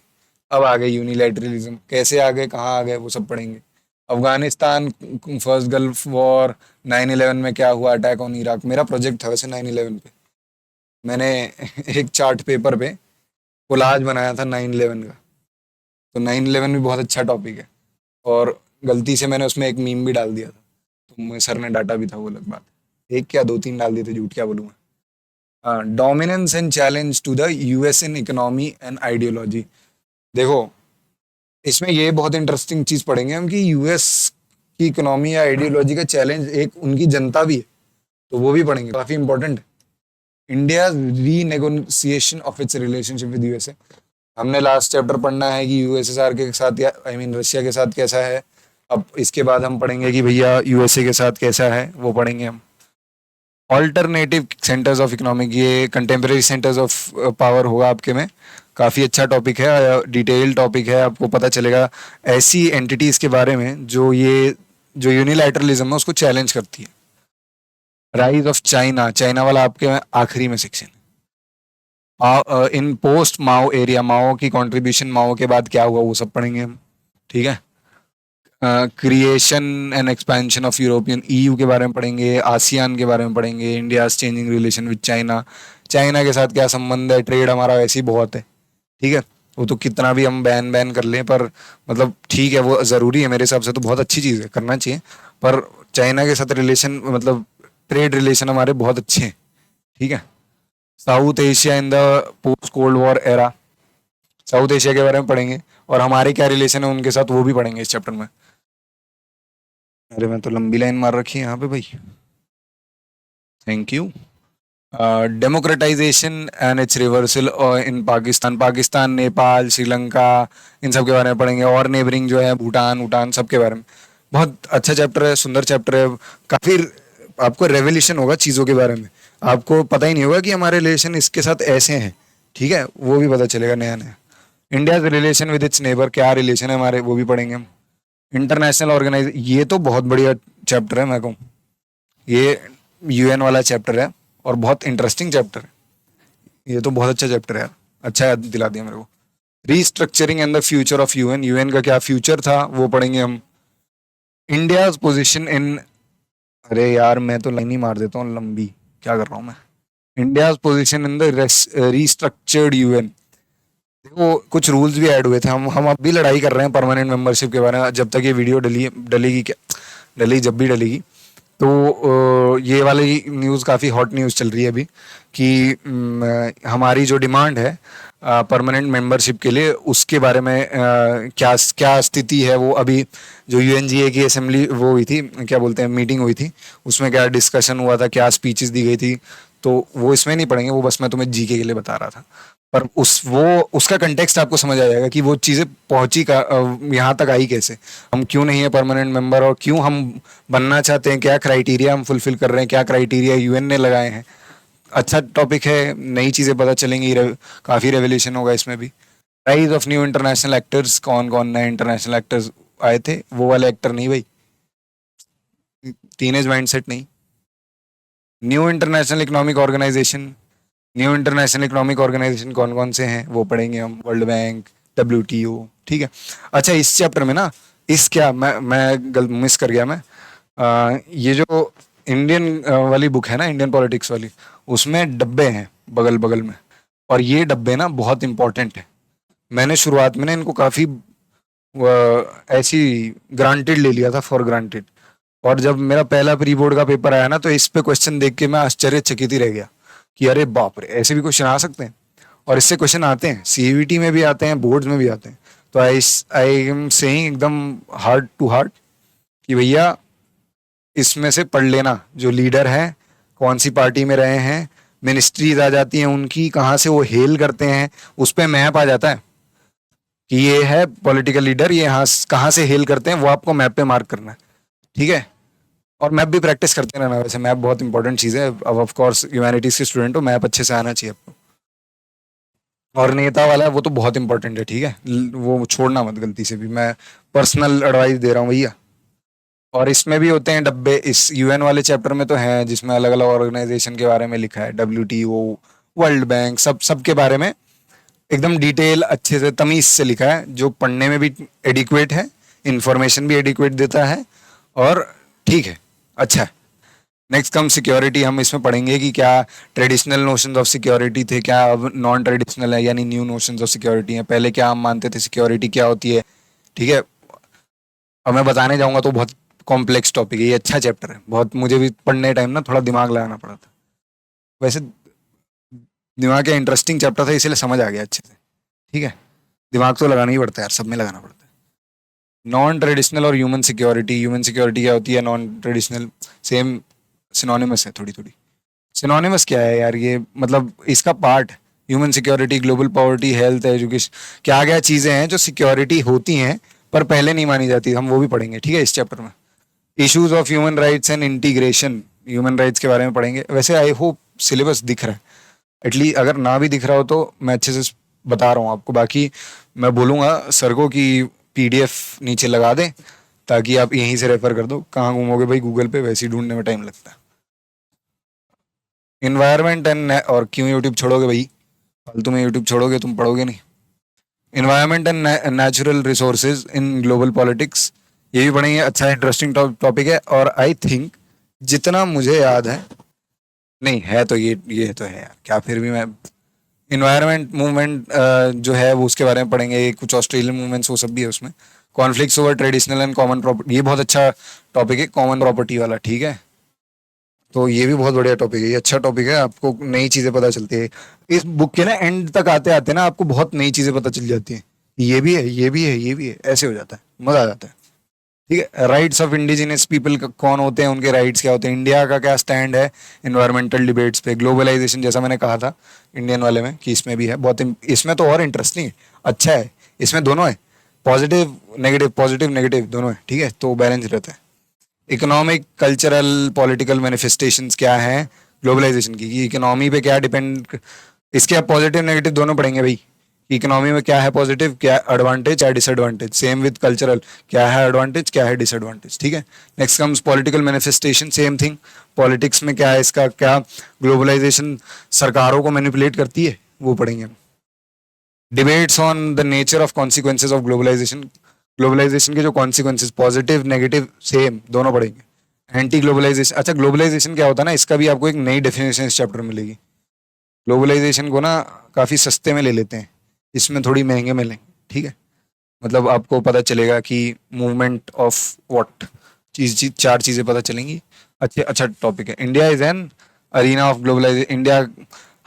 अब आ गए यूनिलैटरलिज्म, कैसे आ गए, कहाँ आ गए, वो सब पढ़ेंगे। अफगानिस्तान, फर्स्ट गल्फ वॉर, 9/11 में क्या हुआ, अटैक ऑन इराक, मेरा प्रोजेक्ट था वैसे 9/11 पे, मैंने एक चार्ट पेपर पे कोलाज बनाया था 9/11 का। तो 9/11 भी बहुत अच्छा टॉपिक है, और गलती से मैंने उसमें एक मीम भी डाल दिया था, तो मुझे सर ने डांटा भी था, वो अलग बात है। एक क्या 2-3 डाल दिए थे, झूठ क्या बोलूँ मैं। हाँ, dominance and challenge to the US in economy and ideology, देखो इसमें ये बहुत इंटरेस्टिंग चीज़ पढ़ेंगे हम कि यूएस की इकोनॉमी या आइडियोलॉजी का चैलेंज एक उनकी जनता भी है, तो वो भी पढ़ेंगे, काफ़ी इंपॉर्टेंट है। India renegotiation of its relationship with USA, हमने लास्ट चैप्टर पढ़ना है कि यूएसएसआर के साथ, या आई मीन रशिया के साथ कैसा है। अब इसके बाद हम पढ़ेंगे कि भैया यूएसए के साथ कैसा है, वो पढ़ेंगे हम। ऑल्टरनेटिव सेंटर्स ऑफ इकोनॉमिक, ये कंटेम्प्रेरी सेंटर्स ऑफ पावर होगा आपके में, काफ़ी अच्छा टॉपिक है, डिटेल टॉपिक है, आपको पता चलेगा ऐसी एंटिटीज़ के बारे में जो यूनिलैटरलिज्म है उसको चैलेंज करती है। राइज ऑफ चाइना, चाइना वाला आपके में आखिरी में सेक्शन है। इन पोस्ट माओ एरिया, माओ की कंट्रीब्यूशन, माओ के बाद क्या हुआ, वो सब पढ़ेंगे हम, ठीक है। Creation and expansion of European EU के बारे में पढ़ेंगे, आसियान के बारे में पढ़ेंगे, India changing relation with China, China के साथ क्या संबंध है, ट्रेड हमारा वैसे ही बहुत है, ठीक है। वो तो कितना भी हम बैन बैन कर लें, पर मतलब ठीक है, वो ज़रूरी है मेरे हिसाब से, तो बहुत अच्छी चीज़ है, करना चाहिए। पर चाइना के साथ रिलेशन मतलब ट्रेड रिलेशन हमारे बहुत अच्छे हैं, ठीक है। South Asia in the post cold war era, south Asia के बारे में पढ़ेंगे, और हमारे क्या रिलेशन है उनके साथ वो भी पढ़ेंगे इस चैप्टर में। अरे मैं तो लंबी लाइन मार रखी है यहाँ पे भाई, thank you. Democratization and its reversal in Pakistan, Pakistan, Nepal, Sri Lanka, इन सब के बारे में पढ़ेंगे, और नेबरिंग जो है भूटान वूटान सब के बारे में। बहुत अच्छा चैप्टर है, सुंदर चैप्टर है, काफ़ी आपको रेवोल्यूशन होगा चीज़ों के बारे में, आपको पता ही नहीं होगा कि हमारे रिलेशन इसके साथ ऐसे हैं, ठीक है, वो भी पता चलेगा नया नया। India relation with its neighbour, क्या रिलेशन है हमारे, वो भी पढ़ेंगे हम। इंटरनेशनल ऑर्गेनाइज, ये तो बहुत बढ़िया चैप्टर है, मैं कहूँ ये यूएन वाला चैप्टर है, और बहुत इंटरेस्टिंग चैप्टर है, ये तो बहुत अच्छा चैप्टर है यार, अच्छा याद दिला दिया मेरे को। Restructuring and the future of UN, UN का क्या फ्यूचर था वो पढ़ेंगे हम। इंडिया पोजिशन इन, अरे यार मैं तो लाइन ही मार देता हूँ लंबी, क्या कर रहा हूँ मैं। India position in the restructured UN, देखो कुछ रूल्स भी ऐड हुए थे, हम अब भी लड़ाई कर रहे हैं परमानेंट मेंबरशिप के बारे में, जब तक ये वीडियो डलेगी क्या, डलेगी जब भी डलेगी, तो ये वाली न्यूज़ काफ़ी हॉट न्यूज़ चल रही है अभी, कि हमारी जो डिमांड है परमानेंट मेंबरशिप के लिए, उसके बारे में क्या क्या स्थिति है, वो अभी जो यूएनजीए की असेंबली वो हुई थी, क्या बोलते हैं, मीटिंग हुई थी, उसमें क्या डिस्कशन हुआ था, क्या स्पीचेस दी गई थी, तो वो इसमें नहीं पढ़ेंगे, वो बस मैं तुम्हें जीके के लिए बता रहा था। पर उसका कंटेक्स्ट आपको समझ आ जाएगा कि वो चीज़ें पहुंची का यहाँ तक आई कैसे, हम क्यों नहीं है परमानेंट मेंबर, और क्यों हम बनना चाहते हैं, क्या क्राइटेरिया हम फुलफिल कर रहे हैं, क्या क्राइटेरिया यूएन ने लगाए हैं। अच्छा टॉपिक है, नई चीज़ें पता चलेंगी, काफ़ी रेवोल्यूशन होगा इसमें भी। Rise of new international actors, कौन कौन नए इंटरनेशनल एक्टर्स आए थे, वो वाले एक्टर नहीं भाई, टीनेज माइंडसेट नहीं। New international economic organisation, new international economic organisation कौन कौन से हैं वो पढ़ेंगे हम, वर्ल्ड बैंक, डब्ल्यूटीओ, ठीक है। अच्छा इस चैप्टर में ना, इस क्या मैं गलत मिस कर गया मैं, ये जो इंडियन वाली बुक है ना, इंडियन पॉलिटिक्स वाली, उसमें डब्बे हैं बगल बगल में, और ये डब्बे ना बहुत इंपॉर्टेंट है। मैंने शुरुआत में ना इनको काफ़ी ऐसी ग्रांटेड ले लिया था, फॉर ग्रांटेड, और जब मेरा पहला प्री बोर्ड का पेपर आया ना, तो इस पे क्वेश्चन देख के मैं आश्चर्यचकित ही रह गया कि अरे बाप रे, ऐसे भी क्वेश्चन आ सकते हैं, और इससे क्वेश्चन आते हैं, सीईवीटी में भी आते हैं, बोर्ड्स में भी आते हैं। तो आई आई एम सेइंग एकदम हार्ट टू हार्ट कि भैया इसमें से पढ़ लेना, जो लीडर हैं, कौन सी पार्टी में रहे हैं, मिनिस्ट्रीज आ जाती हैं उनकी, कहाँ से वो हेल करते हैं, उस पर मैप आ जाता है कि ये है पॉलिटिकल लीडर, ये यहाँ कहाँ से हेल करते हैं, वो आपको मैप पे मार्क करना है, ठीक है। और मैप भी प्रैक्टिस करते रहना, वैसे मैप बहुत इंपॉर्टेंट चीज़ है, अब ऑफ कोर्स ह्यूमैनिटीज़ के स्टूडेंट हो, मैप अच्छे से आना चाहिए आपको। और नेता वाला है वो तो बहुत इंपॉर्टेंट है, ठीक है, वो छोड़ना मत गलती से भी, मैं पर्सनल एडवाइस दे रहा हूँ भैया। और इसमें भी होते हैं डब्बे, इस यूएन वाले चैप्टर में तो हैं, जिसमें अलग अलग ऑर्गेनाइजेशन के बारे में लिखा है, डब्ल्यूटीओ, वर्ल्ड बैंक, सब के बारे में एकदम डिटेल अच्छे से तमीज से लिखा है, जो पढ़ने में भी एडिक्वेट है, इंफॉर्मेशन भी एडिक्वेट देता है, और ठीक है, अच्छा है। नेक्स्ट कम सिक्योरिटी, हम इसमें पढ़ेंगे कि क्या ट्रेडिशनल नोशंस ऑफ सिक्योरिटी थे, क्या अब नॉन ट्रेडिशनल है, यानी न्यू नोशंस ऑफ सिक्योरिटी है, पहले क्या हम मानते थे सिक्योरिटी क्या होती है, ठीक है। अब मैं बताने जाऊंगा तो बहुत कॉम्प्लेक्स टॉपिक है, ये अच्छा चैप्टर है बहुत, मुझे भी पढ़ने टाइम ना थोड़ा दिमाग लगाना पड़ा था, वैसे दिमाग का इंटरेस्टिंग चैप्टर था, इसलिए समझ आ गया अच्छे से, ठीक है। दिमाग तो लगाना ही पड़ता है यार, सब में लगाना पड़ता है। नॉन ट्रेडिशनल और ह्यूमन सिक्योरिटी, ह्यूमन सिक्योरिटी क्या होती है, नॉन ट्रेडिशनल, सेम सिनोनिमस है थोड़ी थोड़ी। सिनोनिमस क्या है यार, ये मतलब इसका part, human security, global poverty, health, education, क्या क्या चीज़ें हैं जो सिक्योरिटी होती हैं पर पहले नहीं मानी जाती, हम वो भी पढ़ेंगे, ठीक है, इस चैप्टर में। Issues of human rights and integration, human rights के बारे में पढ़ेंगे। वैसे आई होप सिलेबस दिख रहा है, एटलीस्ट अगर ना भी दिख रहा हो तो मैं अच्छे से बता रहा हूँ आपको, बाकी मैं बोलूँगा सर को कि पीडीएफ नीचे लगा दें, ताकि आप यहीं से रेफर कर दो, कहाँ घूमोगे भाई गूगल पे, वैसे ही ढूंढने में टाइम लगता है। इन्वायरमेंट एंड, और क्यों यूट्यूब छोड़ोगे भाई, फालतू में यूट्यूब छोड़ोगे, तुम पढ़ोगे नहीं। Environment and natural resources in global politics, ये भी पढ़ेंगे, अच्छा इंटरेस्टिंग टॉपिक है। और आई थिंक जितना मुझे याद है, नहीं है तो ये तो है यार, क्या फिर भी मैं इन्वायरमेंट मूवमेंट जो है वो उसके बारे में पढ़ेंगे, कुछ ऑस्ट्रेलियन मूवमेंट्स वो सब भी है उसमें। Conflicts over traditional and common property, ये बहुत अच्छा टॉपिक है, कॉमन प्रॉपर्टी वाला, ठीक है। तो ये भी बहुत बढ़िया टॉपिक है, ये अच्छा टॉपिक है, आपको नई चीजें पता चलती है इस बुक के ना एंड तक आते आते ना, आपको बहुत नई चीजें पता चल जाती हैं। ये भी है, ये भी है, ये भी है, ऐसे हो जाता है, मजा आ जाता है। ठीक है, राइट्स ऑफ इंडिजिनस पीपल कौन होते हैं, उनके राइट्स क्या होते हैं, इंडिया का क्या स्टैंड है इन्वायरमेंटल डिबेट्स पे, ग्लोबलाइजेशन जैसा मैंने कहा था इंडियन वाले में कि इसमें भी है बहुत, इसमें तो और इंटरेस्टिंग है, अच्छा है, इसमें दोनों है, पॉजिटिव नेगेटिव दोनों है, ठीक है, तो बैलेंस रहता है। इकोनॉमिक कल्चरल पॉलिटिकल मैनिफेस्टेशंस क्या है ग्लोबलाइजेशन की, इकोनॉमी पे क्या डिपेंड, इसके आप पॉजिटिव नेगेटिव दोनों पढ़ेंगे भाई। इकोनॉमी में क्या है पॉजिटिव, क्या एडवांटेज, क्या डिसएडवांटेज, सेम विद कल्चरल, क्या है एडवांटेज, क्या है डिसएडवांटेज, ठीक है। Next comes political manifestation, same thing, politics में क्या है इसका, क्या ग्लोबलाइजेशन सरकारों को मैनिपुलेट करती है, वो पढ़ेंगे हम। Debates on the nature of consequences of globalisation, globalisation के जो कॉन्सिक्वेंसेज पॉजिटिव नेगेटिव सेम दोनों पढ़ेंगे। एंटी ग्लोबलाइजेशन, अच्छा ग्लोबलाइजेशन क्या होता है ना, इसका भी आपको एक नई डेफिनेशन इस चैप्टर में मिलेगी। ग्लोबलाइजेशन को ना काफ़ी सस्ते में ले लेते हैं, इसमें थोड़ी महंगे में लेंगे, ठीक है। मतलब आपको पता चलेगा कि मूवमेंट ऑफ व्हाट चार चीज़ें पता चलेंगी। अच्छे अच्छा टॉपिक है, India is an arena of globalization. India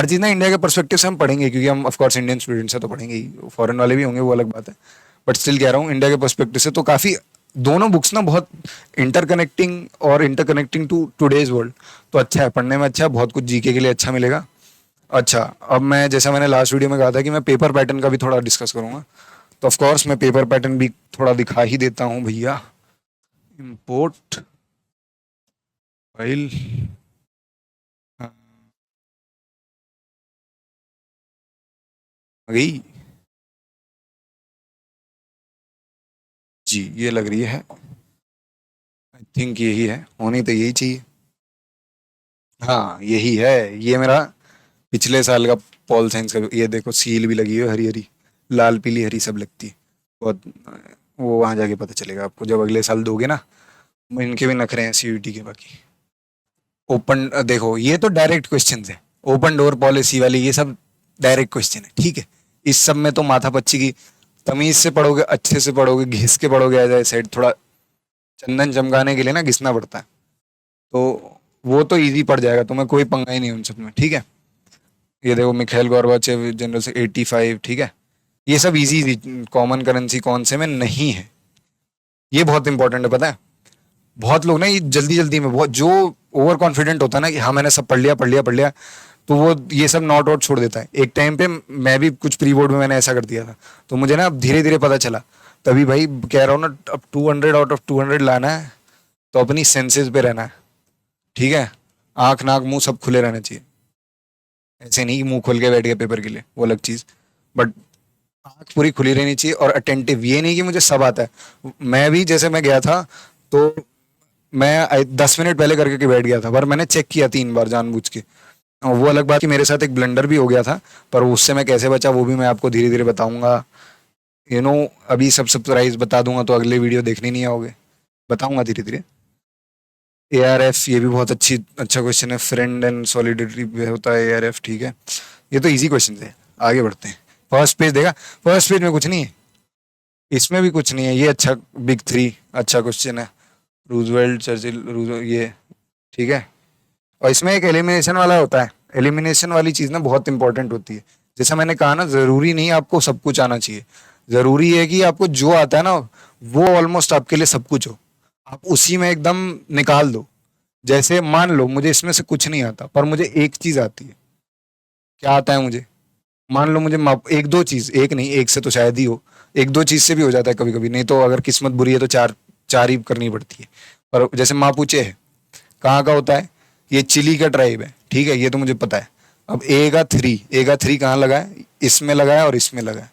हर चीज़ ना इंडिया के परस्पेक्टिव से हम पढ़ेंगे, क्योंकि हम ऑफ कोर्स इंडियन स्टूडेंट्स हैं तो पढ़ेंगे ही, फॉरेन वाले भी होंगे वो अलग बात है, बट स्टिल कह रहा हूँ इंडिया के पर्सपेक्टिव से तो काफ़ी, दोनों बुक्स ना बहुत इंटरकनेक्टिंग और इंटरकनेक्टिंग टू टुडेज वर्ल्ड, तो अच्छा है पढ़ने में, अच्छा बहुत कुछ जीके के लिए अच्छा मिलेगा। अच्छा, अब मैं जैसा मैंने लास्ट वीडियो में कहा था कि मैं पेपर पैटर्न का भी थोड़ा डिस्कस करूंगा, तो ऑफ कोर्स मैं पेपर पैटर्न भी थोड़ा दिखा ही देता हूँ भैया। इंपोर्ट फाइल, आ गई जी, ये लग रही है, आई थिंक यही है, होनी तो यही चाहिए। हाँ यही है, ये मेरा पिछले साल का पॉल साइंस का, ये देखो सील भी लगी है हरी हरी, लाल पीली हरी सब लगती है बहुत, वो वहाँ जाके पता चलेगा आपको जब अगले साल दोगे ना। इनके भी नखरे हैं सीयूईटी के बाकी। ओपन देखो ये तो डायरेक्ट क्वेश्चन है, ओपन डोर पॉलिसी वाली ये सब डायरेक्ट क्वेश्चन है, ठीक है। इस सब में तो माथा पच्ची की तमीज से पढ़ोगे, अच्छे से पढ़ोगे, घिस के पढ़ोगे, एज ए सेड थोड़ा चंदन चमकाने के लिए ना घिसना पड़ता है, तो वो तो इजी पड़ जाएगा तुम्हें, कोई पंगा ही नहीं उन सब में, ठीक है। ये देखो मिखाइल गोर्बाचेव जनरल से 85, ठीक है, ये सब इजी, कॉमन करेंसी कौन से में नहीं है, ये बहुत इंपॉर्टेंट है पता है। बहुत लोग ना ये जल्दी जल्दी में, बहुत जो ओवर कॉन्फिडेंट होता है ना कि हाँ मैंने सब पढ़ लिया, तो वो ये सब नॉट आउट छोड़ देता है। एक टाइम पे मैं भी कुछ प्री बोर्ड में मैंने ऐसा कर दिया था, तो मुझे ना अब धीरे धीरे पता चला, तभी भाई कह रहा हूँ ना, अब 200 आउट ऑफ 200 लाना है तो अपनी सेंसेस पे रहना है, ठीक है। आंख नाक मुंह सब खुले रहना चाहिए, ऐसे नहीं कि मुंह खोल के बैठ गया पेपर के लिए, वो अलग चीज, बट आंख पूरी खुली रहनी चाहिए और अटेंटिव, ये नहीं कि मुझे सब आता है। मैं भी जैसे मैं गया था तो मैं 10 मिनट पहले करके के बैठ गया था, पर मैंने चेक किया 3 बार जानबूझ के। और वो अलग बात कि मेरे साथ एक ब्लंडर भी हो गया था, पर उससे मैं कैसे बचा वो भी मैं आपको धीरे धीरे बताऊंगा, यू नो। अभी सब सरप्राइज बता दूंगा तो अगले वीडियो देखने नहीं आओगे, बताऊंगा धीरे धीरे। ARF ये भी बहुत अच्छा क्वेश्चन है, फ्रेंड एंड सॉलिडिटी पे होता है ARF, ठीक है। ये तो इजी क्वेश्चन है, आगे बढ़ते हैं। फर्स्ट पेज देखा, फर्स्ट पेज में कुछ नहीं है, इसमें भी कुछ नहीं है, ये अच्छा बिग 3 अच्छा क्वेश्चन है, रूजवेल्ट चर्चिल ये, ठीक है। और इसमें एक एलिमिनेशन वाला होता है, एलिमिनेशन वाली चीज़ ना बहुत इंपॉर्टेंट होती है। जैसा मैंने कहा ना, ज़रूरी नहीं आपको सब कुछ आना चाहिए, ज़रूरी है कि आपको जो आता है ना वो ऑलमोस्ट आपके लिए सब कुछ हो, आप उसी में एकदम निकाल दो। जैसे मान लो मुझे इसमें से कुछ नहीं आता, पर मुझे एक चीज़ आती है, क्या आता है मुझे, मान लो मुझे एक दो चीज़, एक नहीं एक से तो शायद ही हो, एक दो चीज़ से भी हो जाता है कभी कभी, नहीं तो अगर किस्मत बुरी है तो चार चार ही करनी पड़ती है। पर जैसे मापुचे है, कहाँ का होता है, ये चिली का ट्राइब है, ठीक है, ये तो मुझे पता है। अब ए का थ्री कहाँ लगा है, इसमें लगा है और इसमें लगा है,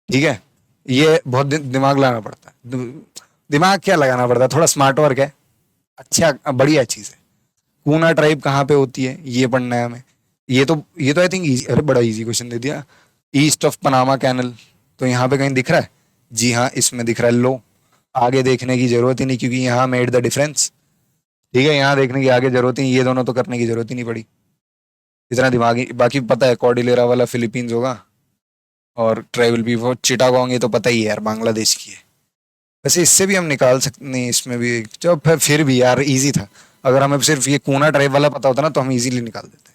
ठीक है। ये बहुत दिमाग लगाना पड़ता है, दिमाग क्या लगाना पड़ता है, थोड़ा स्मार्ट वर्क है, अच्छा बढ़िया चीज़ है। कूना ट्राइब कहाँ पे होती है ये पढ़ना है हमें, ये तो आई थिंक इजी, अरे बड़ा इजी क्वेश्चन दे दिया। ईस्ट ऑफ पनामा कैनल, तो यहाँ पे कहीं दिख रहा है, जी हाँ इसमें दिख रहा है, लो आगे देखने की जरूरत ही नहीं, क्योंकि यहाँ मेड द डिफरेंस। ठीक है, यहाँ देखने की आगे जरूरत ही नहीं, ये दोनों तो करने की जरूरत ही नहीं पड़ी। इतना दिमागी, बाकी पता है कॉर्डिलेरा वाला फिलीपींस होगा, और ट्राइबल भी वो चिटागोंग, ये तो पता ही है यार, बांग्लादेश की है। वैसे इससे भी हम निकाल सकते नहीं, इसमें भी जब फिर भी यार इजी था। अगर हमें सिर्फ ये कूना ट्राइब वाला पता होता ना तो हम इजीली निकाल देते।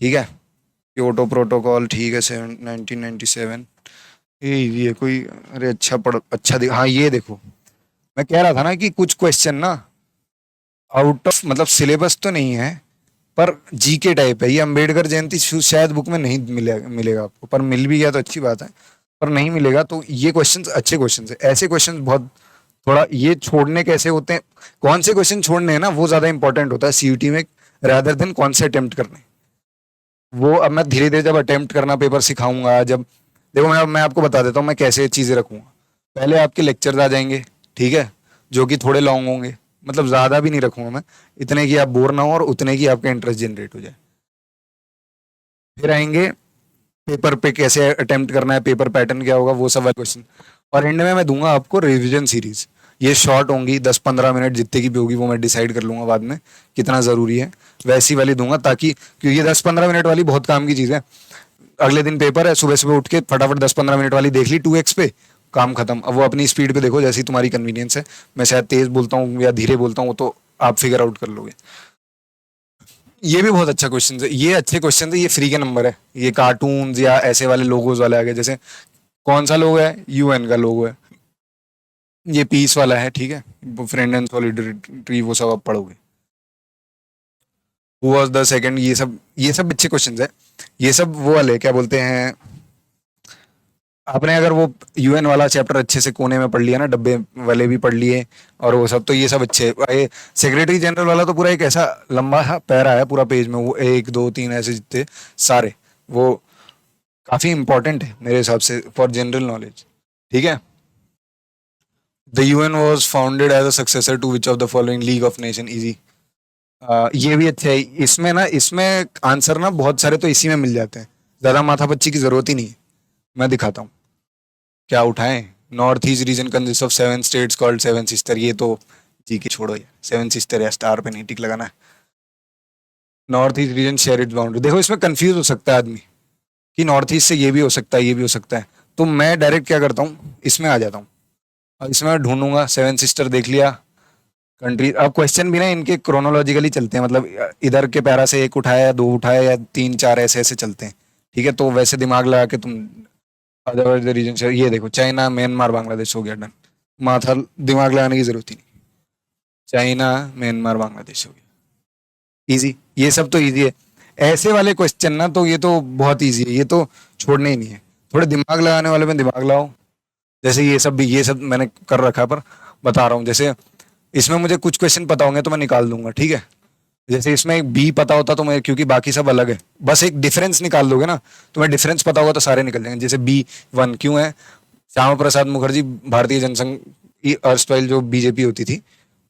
ठीक है, क्योटो प्रोटोकॉल, ठीक है, 1997, ये कोई, अरे अच्छा पढ़, अच्छा हाँ ये देखो, मैं कह रहा था ना कि कुछ क्वेश्चन ना आउट ऑफ मतलब सिलेबस तो नहीं है, पर जीके टाइप है। ये अंबेडकर जयंती शायद बुक में नहीं मिलेगा, मिलेगा आपको, पर मिल भी गया तो अच्छी बात है, पर नहीं मिलेगा तो ये क्वेश्चंस अच्छे क्वेश्चंस है। ऐसे क्वेश्चंस बहुत, थोड़ा ये छोड़ने कैसे होते हैं, कौन से क्वेश्चन छोड़ने हैं ना, वो ज्यादा इंपॉर्टेंट होता है सीयूटी में, रादर देन कौन से अटेम्प्ट करने। वो अब मैं धीरे धीरे जब अटेम्प्ट करना पेपर सिखाऊंगा, जब देखो मैं आपको बता देता हूँ मैं कैसे चीजें रखूंगा। पहले आपके लेक्चर्स आ जाएंगे, ठीक है, जो कि थोड़े लॉन्ग होंगे, मतलब ज्यादा भी नहीं रखूंगा मैं, इतने की आप बोर ना हो और उतने की आपका इंटरेस्ट जनरेट हो जाए। फिर आएंगे पेपर पे कैसे अटेम्प्ट करना है, पेपर पैटर्न क्या होगा, वो सब क्वेश्चन। और एंड में मैं दूंगा आपको रिवीजन सीरीज। ये शॉर्ट होंगी, 10-15 मिनट जितने की भी होगी वो मैं डिसाइड कर लूंगा बाद में कितना जरूरी है, वैसी वाली दूंगा, ताकि क्योंकि ये 10-15 मिनट वाली बहुत काम की चीज है। अगले दिन पेपर है, सुबह सुबह उठ के फटाफट 10-15 मिनट वाली देख ली 2x पे, काम खत्म। अब वो अपनी स्पीड पे देखो, जैसी तुम्हारी कन्वीनियंस है। मैं शायद तेज बोलता हूँ या धीरे बोलता हूँ, तो आप फिगर आउट कर लोगे। ये भी बहुत अच्छा क्वेश्चन है, ये अच्छे क्वेश्चन है, ये फ्री के नंबर है। ये कार्टून या ऐसे वाले लोगोज वाले आ गए, जैसे कौन सा लोगो है, यूएन का लोगो है, ये पीस वाला है, ठीक है, फ्रेंड एंड सॉलिडरिटी, वो सब आप पढ़ोगे। हु वाज द सेकंड, ये सब अच्छे क्वेश्चंस है। ये सब वो वाले क्या बोलते हैं, आपने अगर वो यूएन वाला चैप्टर अच्छे से कोने में पढ़ लिया ना, डब्बे वाले भी पढ़ लिए और वो सब, तो ये सब अच्छे। ये सेक्रेटरी जनरल वाला तो पूरा एक ऐसा लंबा सा पैरा है पूरा पेज में, वो 1 2 3 ऐसे जितने सारे, वो काफी इंपॉर्टेंट है मेरे हिसाब से फॉर जनरल नॉलेज। ठीक है, the UN was founded as a successor to which of the following, league of nation, easy. ये भी अच्छा है। इसमें ना, इसमें आंसर ना बहुत सारे तो इसी में मिल जाते हैं, ज्यादा माथापच्ची की जरूरत ही नहीं है। मैं दिखाता हूँ क्या उठाएं। North east region consist of 7 states called 7 sister, ये तो जी के छोड़ो यार, 7 सिस्टर है, स्टार पे नहीं टिक लगाना है। North east region share its boundary, देखो इसमें कंफ्यूज हो सकता है आदमी कि नॉर्थ ईस्ट से ये भी हो सकता है, ये भी हो सकता है, तो मैं डायरेक्ट क्या करता हूँ, इसमें आ जाता हूँ। अब इसमें मैं ढूंढूंगा, 7 सिस्टर देख लिया, कंट्री। अब क्वेश्चन भी ना इनके क्रोनोलॉजिकली चलते हैं, मतलब इधर के पैरा से एक उठाया या 2 उठाया या 3 4 ऐसे ऐसे चलते हैं। ठीक है, तो वैसे दिमाग लगा के तुम अदरवाइज रीजन से, ये देखो चाइना म्यांमार बांग्लादेश हो गया डन, माथा दिमाग लगाने की जरूरत ही नहीं, चाइना म्यांमार बांग्लादेश हो गया, इजी। ये सब तो इजी है। ऐसे वाले क्वेश्चन ना तो ये तो बहुत इजी है, ये तो छोड़ने ही नहीं है। थोड़े दिमाग लगाने वाले में दिमाग लगाओ, जैसे ये सब भी, ये सब मैंने कर रखा है, पर बता रहा हूँ। जैसे इसमें मुझे कुछ क्वेश्चन पता होंगे तो मैं निकाल दूंगा, ठीक है। जैसे इसमें एक बी पता होता तो मैं, क्योंकि बाकी सब अलग है, बस एक डिफरेंस निकाल दोगे ना, तुम्हें डिफरेंस पता होगा तो सारे निकल जाएंगे। जैसे B1 क्यों है, श्यामा प्रसाद मुखर्जी भारतीय जनसंघ की अर्स्टवाइल जो बीजेपी होती थी,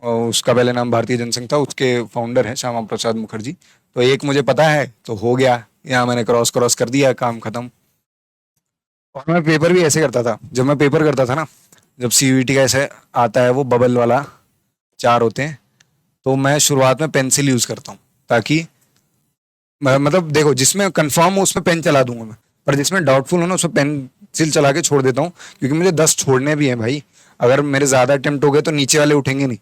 और उसका पहले नाम भारतीय जनसंघ था, उसके फाउंडर है श्यामा प्रसाद मुखर्जी। तो एक मुझे पता है तो हो गया, यहाँ मैंने क्रॉस क्रॉस कर दिया, काम खत्म। और मैं पेपर भी ऐसे करता था, जब मैं पेपर करता था ना, जब सीयूईटी का ऐसे आता है वो बबल वाला 4 होते हैं, तो मैं शुरुआत में पेंसिल यूज करता हूँ, ताकि मतलब देखो जिसमें कंफर्म हो उसमें पेन चला दूंगा मैं, पर जिसमें डाउटफुल हो ना उसमें पेंसिल चला के छोड़ देता हूँ, क्योंकि मुझे 10 छोड़ने भी हैं भाई। अगर मेरे ज्यादा अटेम्प्ट हो गए तो नीचे वाले उठेंगे नहीं,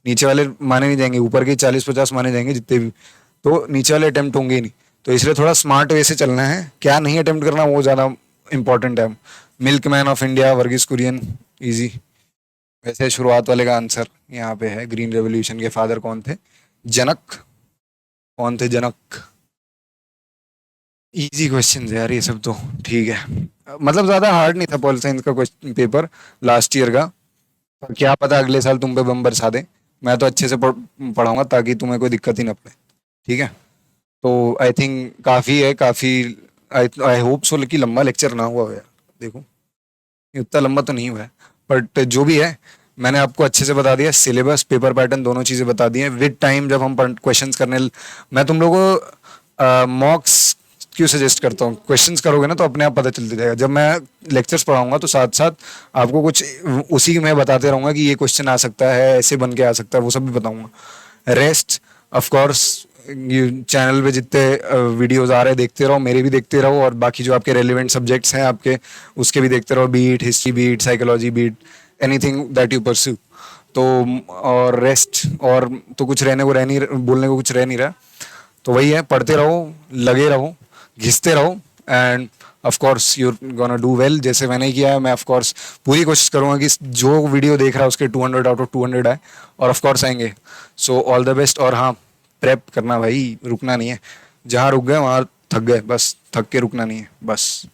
नीचे वाले माने नहीं जाएंगे, ऊपर के 40-50 माने जाएंगे जितने भी, तो नीचे वाले अटेम्प्ट होंगे ही नहीं। तो इसलिए थोड़ा स्मार्ट वे से चलना है, क्या नहीं अटेम्प्ट करना वो ज्यादा इंपॉर्टेंट है। Milkman of India, Varghese Kurien, easy. वैसे शुरुआत वाले का आंसर यहाँ पे है, ग्रीन रेवोल्यूशन के फादर कौन थे, जनक। कौन थे जनक, इजी क्वेश्चन है यार ये सब तो, ठीक है। मतलब ज्यादा हार्ड नहीं था पॉल साइंस का क्वेश्चन पेपर लास्ट ईयर का, पर क्या पता अगले साल तुम पे बम बरसा दे। मैं तो अच्छे से पढ़ाऊंगा ताकि तुम्हें कोई दिक्कत ही ना पड़े, ठीक है। तो आई थिंक काफी है, काफी। आई होप सो कि लंबा लेक्चर ना हुआ हो यार, देखो ये उतना लंबा तो नहीं हुआ है, बट जो भी है मैंने आपको अच्छे से बता दिया, सिलेबस पेपर पैटर्न दोनों चीजें बता दी हैं। विद टाइम जब हम क्वेश्चंस करने, मैं तुम लोगों को मॉक्स क्यों सजेस्ट करता हूँ, क्वेश्चंस करोगे ना तो अपने आप पता चलते जाएगा। जब मैं लेक्चर्स पढ़ाऊंगा तो साथ साथ आपको कुछ उसी में बताते रहूंगा कि ये क्वेश्चन आ सकता है, ऐसे बन के आ सकता है, वो सब भी बताऊंगा। रेस्ट ऑफ कोर्स चैनल पे जितने वीडियोस आ रहे हैं देखते रहो, मेरे भी देखते रहो, और बाकी जो आपके रेलिवेंट सब्जेक्ट्स हैं आपके उसके भी देखते रहो, beat history, beat psychology, beat anything that you pursue. तो और रेस्ट और तो कुछ रहने को रह नहीं, बोलने को कुछ रह नहीं रहा। तो वही है, पढ़ते रहो, लगे रहो, घिसते रहो, end of course you gonna do well. जैसे मैंने किया है, मैं ऑफ कोर्स पूरी कोशिश करूंगा कि जो वीडियो देख रहा है उसके 200 आउट ऑफ 200 आए, और ऑफ कोर्स आएंगे। So all the best. और हाँ, प्रेप करना भाई, रुकना नहीं है। जहाँ रुक गए वहाँ थक गए, बस थक के रुकना नहीं है बस।